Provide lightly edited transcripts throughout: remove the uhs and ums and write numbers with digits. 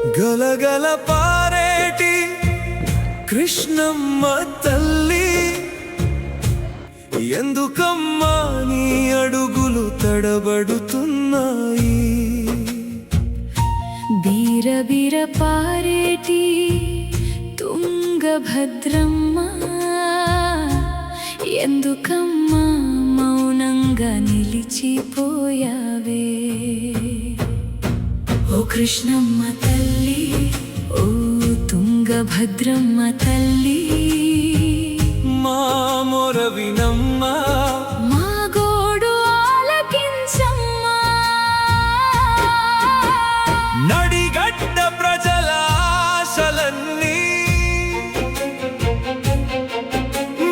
గలగల పారేటి కృష్ణమ్మ తల్లి, ఎందుకమ్మా నీ అడుగులు తడబడుతున్నాయి? బీరబీర పారేటి తుంగభద్రమ్మ, ఎందుకమ్మా మౌనంగా నిలిచిపోయావే? ఓ కృష్ణమ్మ తల్లి, ఓ తుంగభద్రమ్మ తల్లి, మా మొర వినమ్మా, మా గోడు ఆలకించమ్మా. నడిగడ్డ ప్రజల ఆశలన్నీ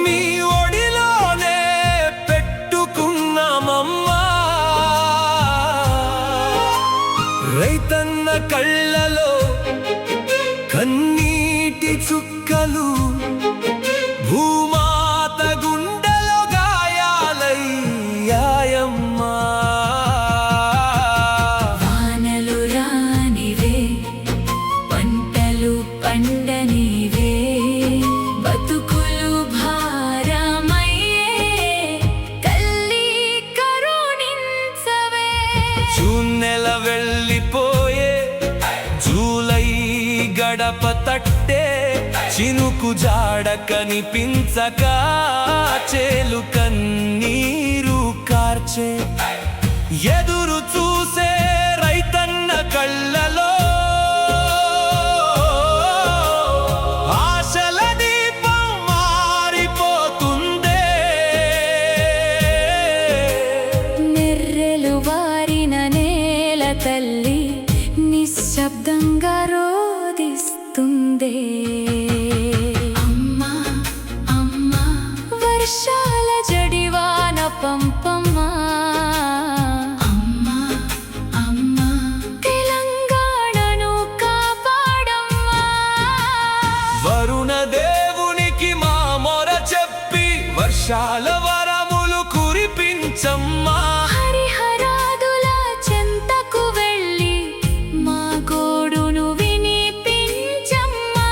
మీ ఒడిలోనే పెట్టుకున్నామమ్మా. రైతన్న కళ్ళలో కన్నీటి చుక్కలు, భూమాత గుండెలో గాయాలయ్యాయమ్మా. వానలు రానివే, పంటలు పండనివే, బతుకులు భారమయ్యే, తల్లి కరుణించవే. జూన్ నెల వెళ్ళిపోయే, జూలై గడప తట్టే, చినుకు జాడ కనిపించక చేలు కన్నీరు కార్చే. ఎదురు చూసే రైతన్న కళ్ళలో ఆశల దీపం మారిపోతుందే. నెర్రెలు వారిన నేల తల్లి నిశ్శబ్దంగా రోదిస్తుందే. అమ్మా అమ్మా, వర్షాల జడివాన పంపమ్మా. అమ్మా అమ్మా, తెలంగాణను కాపాడమ్మా. వరుణ దేవునికి మా మొర చెప్పి వర్షాల వరములు కురిపించమ్మా. హరిహరాదుల చెంతకు వెళ్ళి మా గోడును వినిపించమ్మా.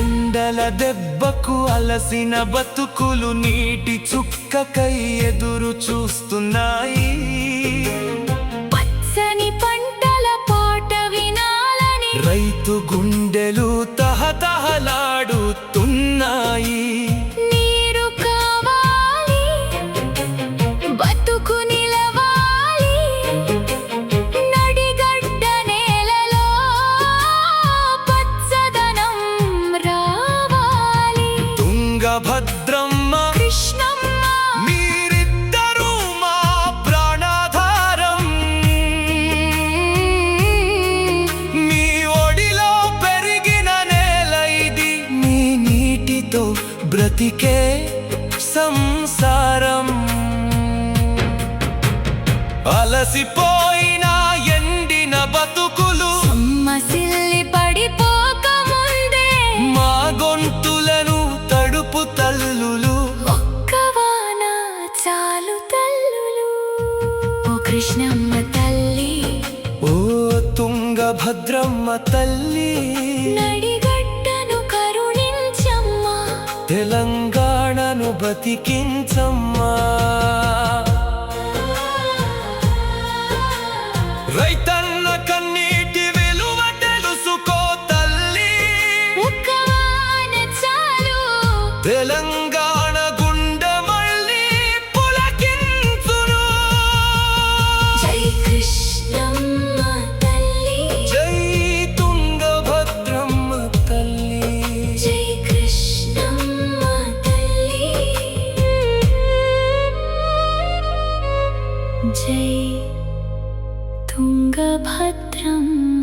ఎండల దెబ్బకు అలసిన బతుకులు నీటి చుక్కకై ఎదురు చూస్తున్నాయి. పచ్చని పంటల పాట వినాలని రైతు గుండెలు తహతహలాడుతున్నాయి. నీరు కావాలి, బతుకు నిలవాలి, నడిగడ్డ నేలలో పచ్చదనం రావాలి. తుంగభద్రమ్మ, కృష్ణమ్మ, మీరిద్దరూ మా ప్రాణాధారం. మీ ఒడిలో పెరిగిన నేల ఇది, మీ నీటితో బ్రతికే సంసారం. అలసిపోయిన ఎండిన బతుకులు సొమ్మసిల్లి పడిపోకముందే మా గొంతులను తడుపు తల్లులు. ఒక్క వాన చాలు తల్లులు. ఓ కృష్ణమ్మ తల్లి, ఓ తుంగభద్రమ్మ తల్లి, నడిగడ్డను కరుణించమ్మా. తెలంగాణను బతికించమ్మా. రైతన్న కన్నీటి విలువ తెలుసుకో తల్లి, ఒక్క వాన చాలు తెలంగాణ గుండె మళ్ళీ పులకించును. జై కృష్ణమ్మ తల్లి, జై తుంగభద్రమ్మ తల్లి, జై కృష్ణమ్మ తల్లి, జై తుంగభద్రమ్మ.